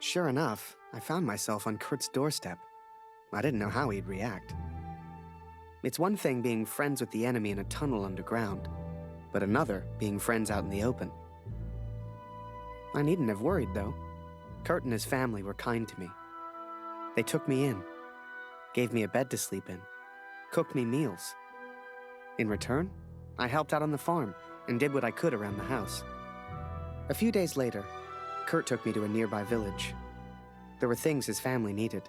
Sure enough, I found myself on Kurt's doorstep. I didn't know how he'd react. It's one thing being friends with the enemy in a tunnel underground, but another being friends out in the open. I needn't have worried, though. Kurt and his family were kind to me. They took me in, gave me a bed to sleep in, cooked me meals. In return, I helped out on the farm and did what I could around the house. A few days later, Kurt took me to a nearby village. There were things his family needed.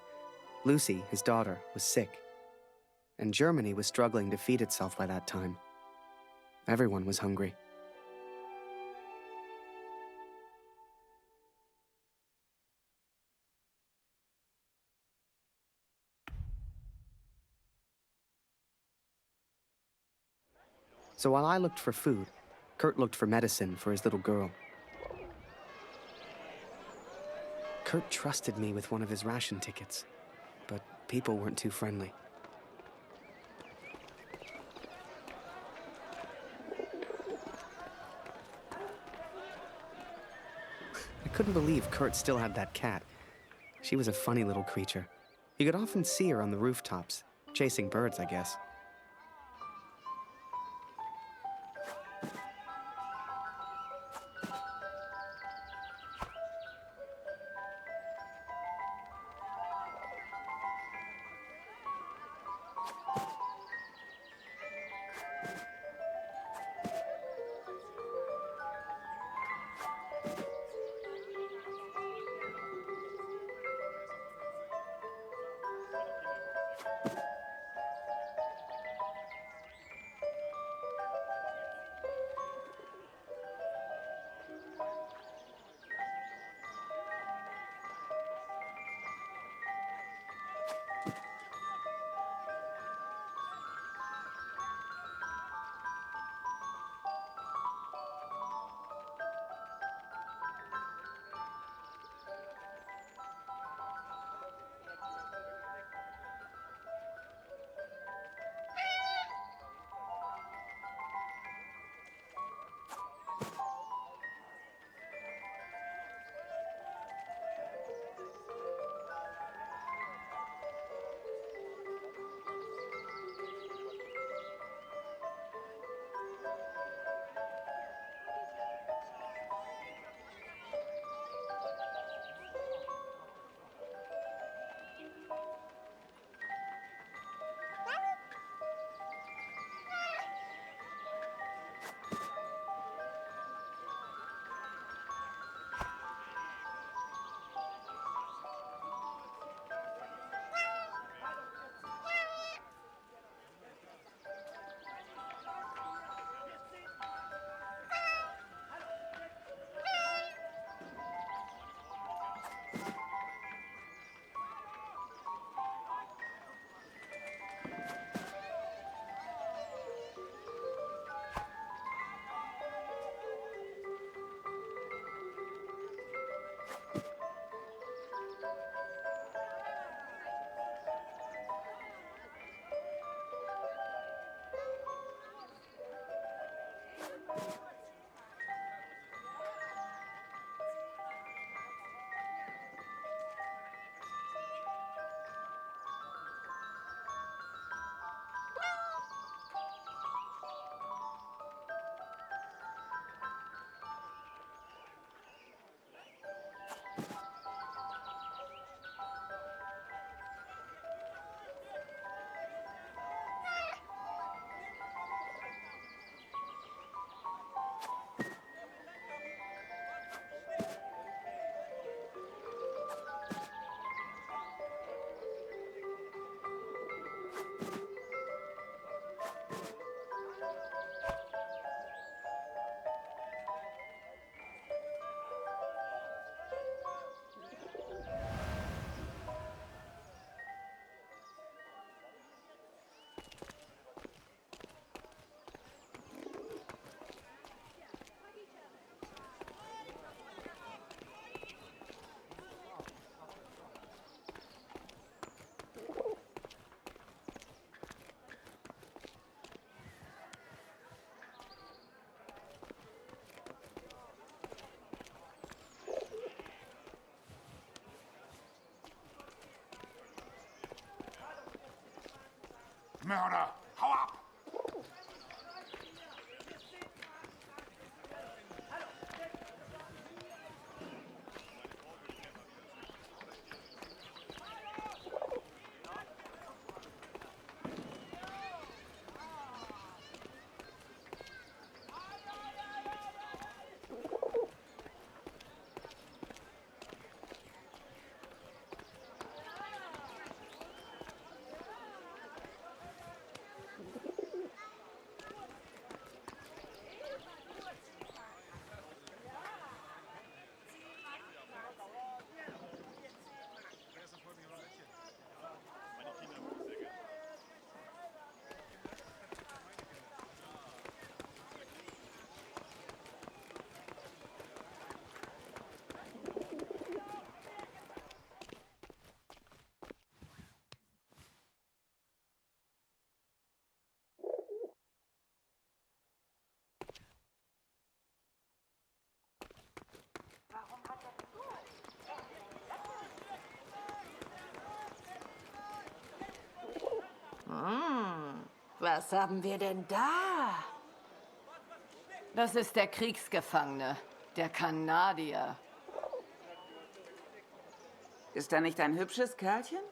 Lucy, his daughter, was sick. And Germany was struggling to feed itself by that time. Everyone was hungry. So while I looked for food, Kurt looked for medicine for his little girl. Kurt trusted me with one of his ration tickets, but people weren't too friendly. I couldn't believe Kurt still had that cat. She was a funny little creature. You could often see her on the rooftops, chasing birds, I guess. Mörder! Hau ab! Was haben wir denn da? Das ist der Kriegsgefangene, der Kanadier. Ist er nicht ein hübsches Kerlchen?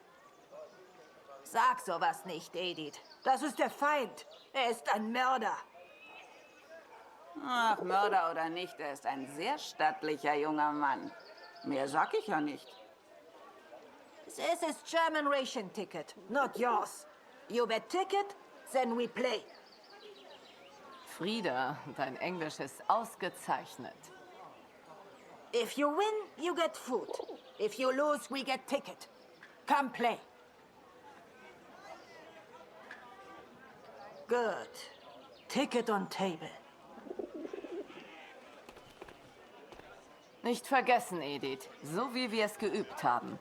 Sag sowas nicht, Edith. Das ist der Feind. Er ist ein Mörder. Ach, Mörder oder nicht, er ist ein sehr stattlicher junger Mann. Mehr sag ich ja nicht. This is German ration ticket, not yours. You bet ticket, then we play. Frieda, dein Englisch ist ausgezeichnet. If you win, you get food. If you lose, we get ticket. Come play. Good. Ticket on table. Nicht vergessen, Edith, so wie wir es geübt haben.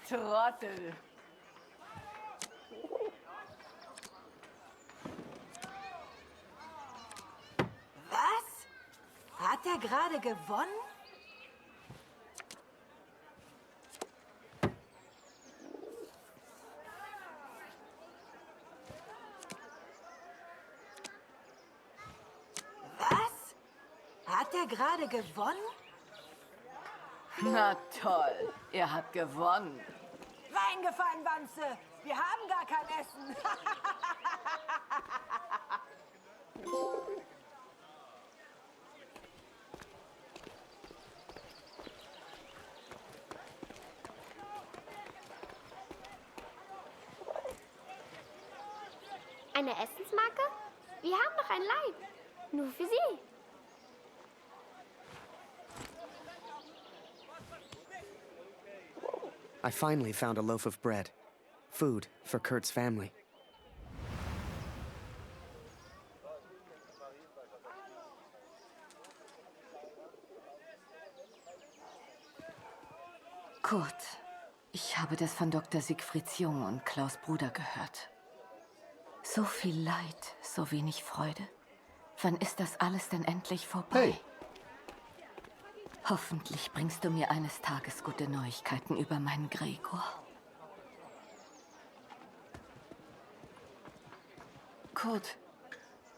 Trottel. Was? Hat er gerade gewonnen? Was? Hat er gerade gewonnen? Na toll, er hat gewonnen. Reingefallen, Wanze! Wir haben gar kein Essen! Eine Essensmarke? Wir haben noch ein Leib. Nur für Sie. I finally found a loaf of bread. Food for Kurt's family. Kurt, ich habe das von Dr. Siegfrieds Jung und Klaus Bruder gehört. So viel Leid, so wenig Freude. Wann ist das alles denn endlich vorbei? Hey. Hoffentlich bringst du mir eines Tages gute Neuigkeiten über meinen Gregor. Kurt,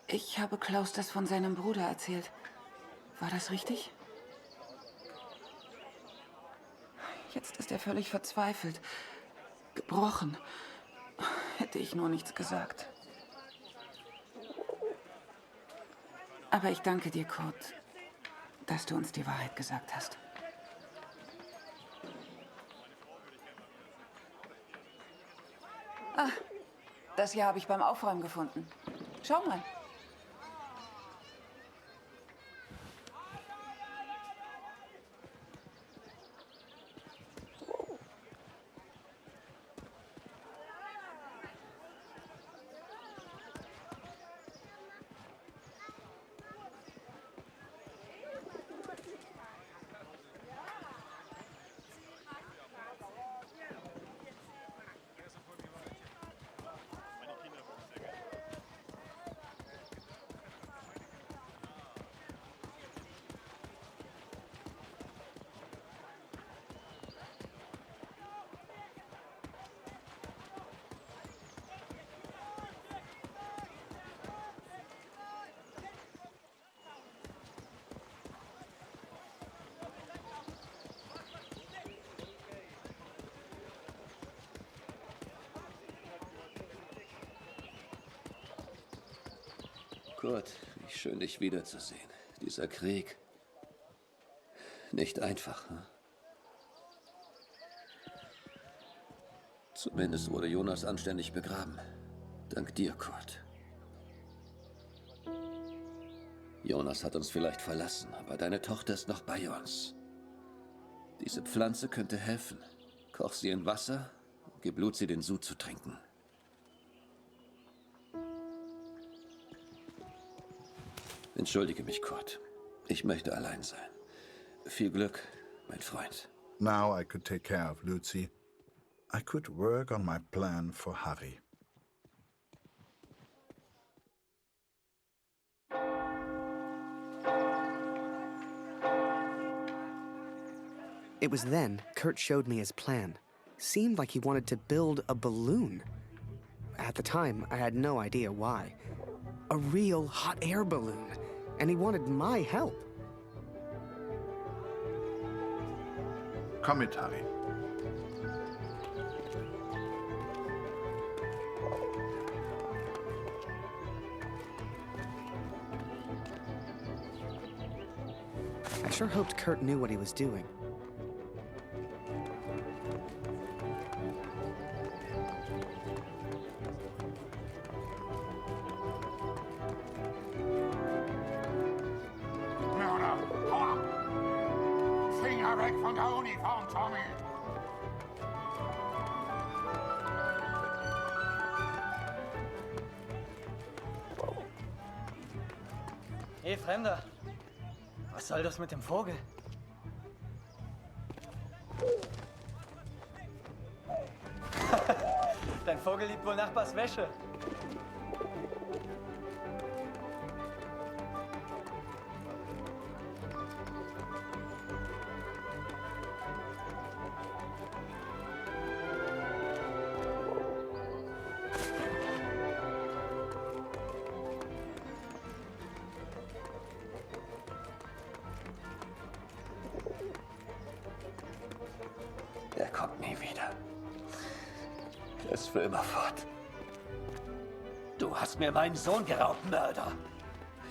ich habe Klaus das von seinem Bruder erzählt. War das richtig? Jetzt ist er völlig verzweifelt. Gebrochen. Hätte ich nur nichts gesagt. Aber ich danke dir, Kurt, dass du uns die Wahrheit gesagt hast. Ah, das hier habe ich beim Aufräumen gefunden. Schau mal. Kurt, wie schön, dich wiederzusehen. Dieser Krieg. Nicht einfach, hm? Zumindest wurde Jonas anständig begraben. Dank dir, Kurt. Jonas hat uns vielleicht verlassen, aber deine Tochter ist noch bei uns. Diese Pflanze könnte helfen. Koch sie in Wasser und gib Luzi den Sud zu trinken. Entschuldige mich, Kurt. Ich möchte allein sein. Viel Glück, mein Freund. Now I could take care of Lucy. I could work on my plan for Harry. It was then Kurt showed me his plan. Seemed like he wanted to build a balloon. At the time, I had no idea why. A real hot air balloon. And he wanted my help. Komm mit, Harry. I sure hoped Kurt knew what he was doing. Mörder, hau ab! Finger weg von der Uniform, Tommy! Hey, Fremder. Was soll das mit dem Vogel? Dein Vogel liebt wohl Nachbars Wäsche. Er kommt nie wieder. Er ist für immer fort. Du hast mir meinen Sohn geraubt, Mörder.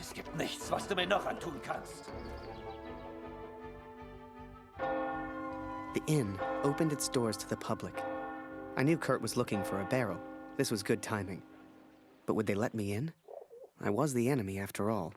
Es gibt nichts, was du mir noch antun kannst. The inn opened its doors to the public. I knew Kurt was looking for a barrel. This was good timing. But would they let me in? I was the enemy after all.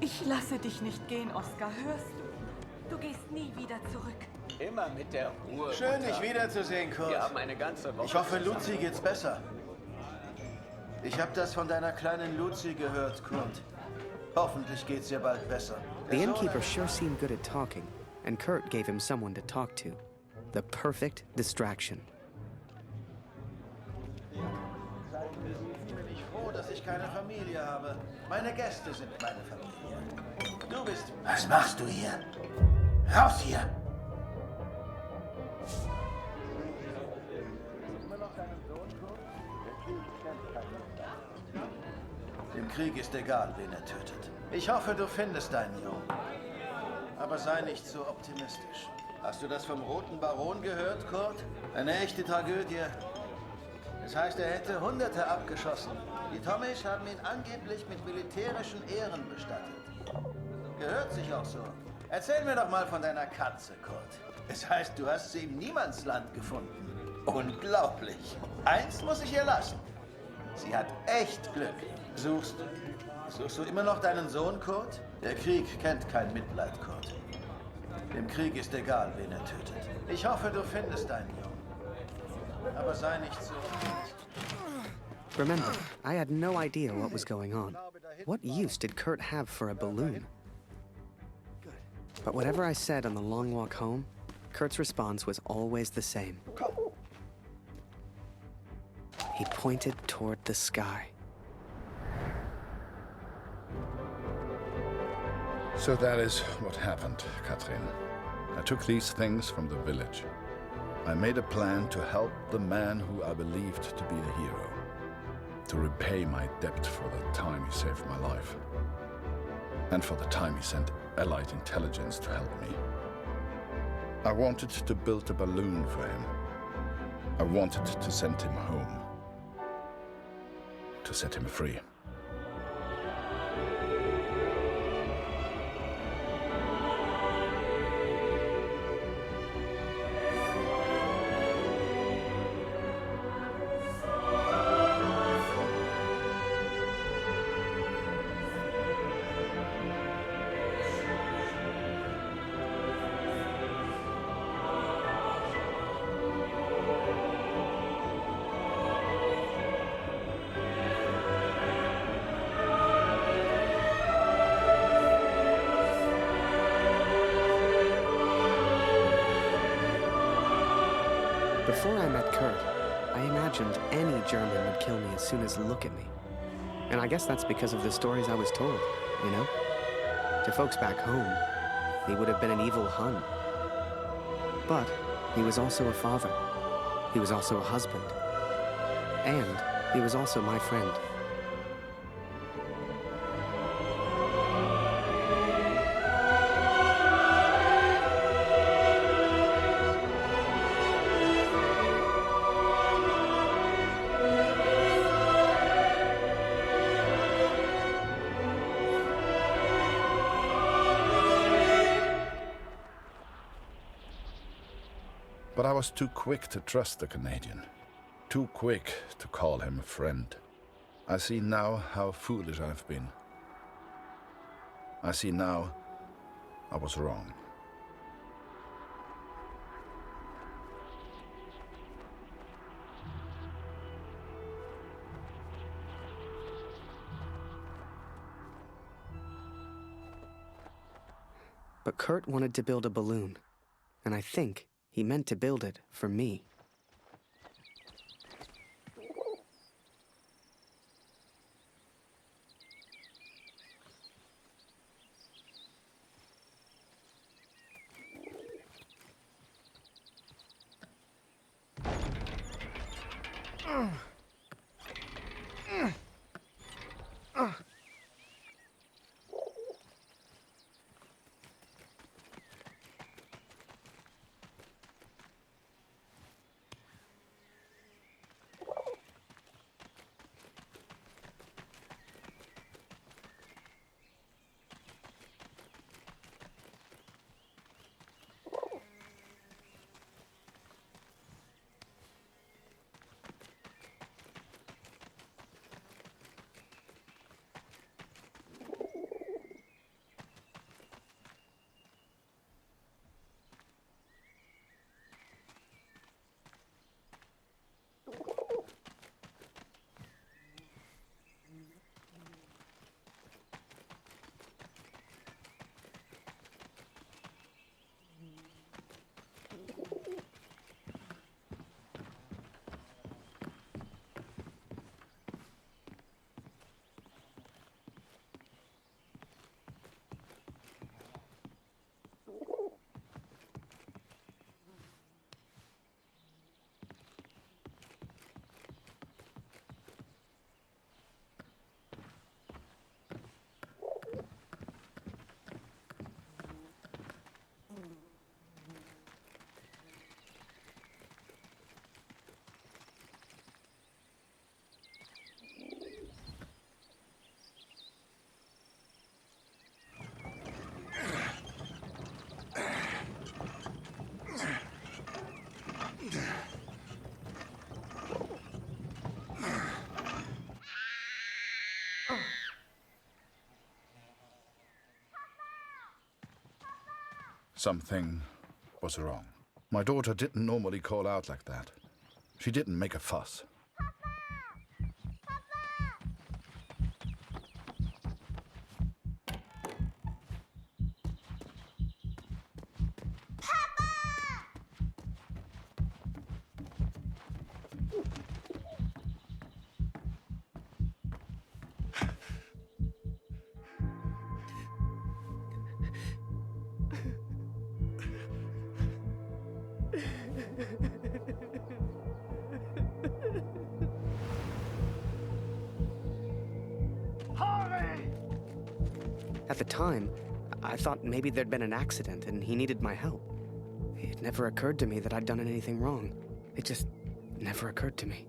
Ich lasse dich nicht gehen, Oskar, hörst du? Du gehst nie wieder zurück. Immer mit der Ruhe. Schön, dich wiederzusehen, Kurt. Wir haben eine ganze Woche. Ich hoffe, Luzi geht's besser. Ich habe das von deiner kleinen Luzi gehört, Kurt. Hoffentlich geht's ihr bald besser. The innkeeper sure seemed good at talking, and Kurt gave him someone to talk to. The perfect distraction. Bin ich froh, dass ich keine Familie habe. Meine Gäste sind meine Familie. Du bist... Was machst du hier? Raus hier! Dem Krieg ist egal, wen er tötet. Ich hoffe, du findest deinen Jungen. Aber sei nicht so optimistisch. Hast du das vom Roten Baron gehört, Kurt? Eine echte Tragödie. Das heißt, er hätte Hunderte abgeschossen. Die Tomisch haben ihn angeblich mit militärischen Ehren bestattet. Gehört sich auch so. Erzähl mir doch mal von deiner Katze, Kurt. Es heißt, du hast sie im Niemandsland gefunden. Unglaublich. Eins muss ich ihr lassen. Sie hat echt Glück. Suchst du immer noch deinen Sohn, Kurt? Der Krieg kennt kein Mitleid, Kurt. Dem Krieg ist egal, wen er tötet. Ich hoffe, du findest deinen Jungen. Aber sei nicht so... Remember, I had no idea what was going on. What use did Kurt have for a balloon? But whatever I said on the long walk home, Kurt's response was always the same. He pointed toward the sky. So that is what happened, Katrin. I took these things from the village. I made a plan to help the man who I believed to be a hero, to repay my debt for the time he saved my life, and for the time he sent Allied intelligence to help me. I wanted to build a balloon for him. I wanted to send him home, to set him free. Before I met Kurt, I imagined any German would kill me as soon as look at me. And I guess that's because of the stories I was told, you know? To folks back home, he would have been an evil Hun. But he was also a father. He was also a husband. And he was also my friend. But I was too quick to trust the Canadian. Too quick to call him a friend. I see now how foolish I've been. I see now I was wrong. But Kurt wanted to build a balloon, and I think he meant to build it for me. Something was wrong. My daughter didn't normally call out like that. She didn't make a fuss. At the time, I thought maybe there'd been an accident and he needed my help. It never occurred to me that I'd done anything wrong. It just never occurred to me.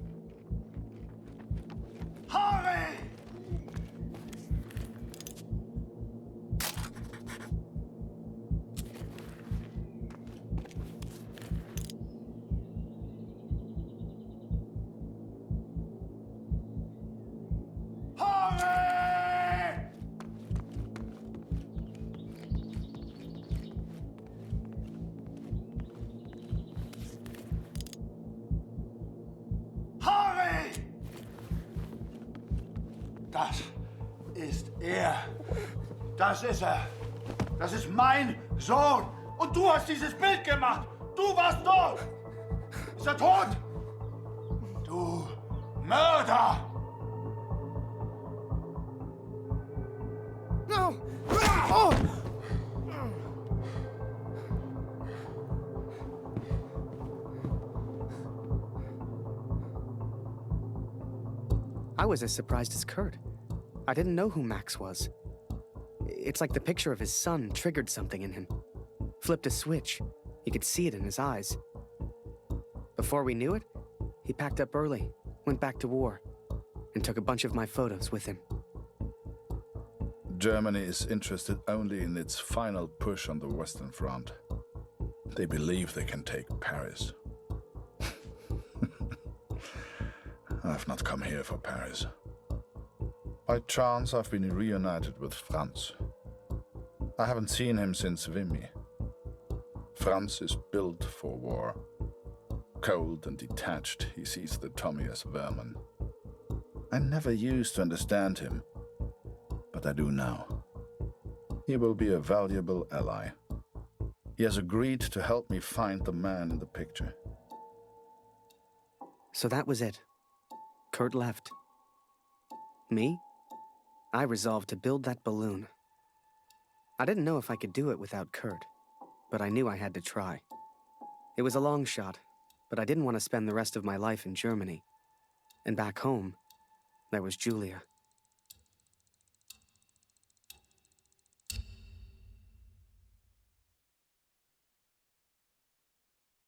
Harry! Harry! Harry! Das ist er. Das ist er. Das ist mein Sohn. Und du hast dieses Bild gemacht. Du warst dort. Ist er tot? Du Mörder! No! Oh! I was as surprised as Kurt. I didn't know who Max was. It's like the picture of his son triggered something in him. Flipped a switch. You could see it in his eyes. Before we knew it, he packed up early, went back to war, and took a bunch of my photos with him. Germany is interested only in its final push on the Western Front. They believe they can take Paris. I've not come here for Paris. By chance, I've been reunited with Franz. I haven't seen him since Vimy. Franz is built for war. Cold and detached, he sees the Tommy as vermin. I never used to understand him, but I do now. He will be a valuable ally. He has agreed to help me find the man in the picture. So that was it. Kurt left. Me? I resolved to build that balloon. I didn't know if I could do it without Kurt, but I knew I had to try. It was a long shot, but I didn't want to spend the rest of my life in Germany. And back home, there was Julia.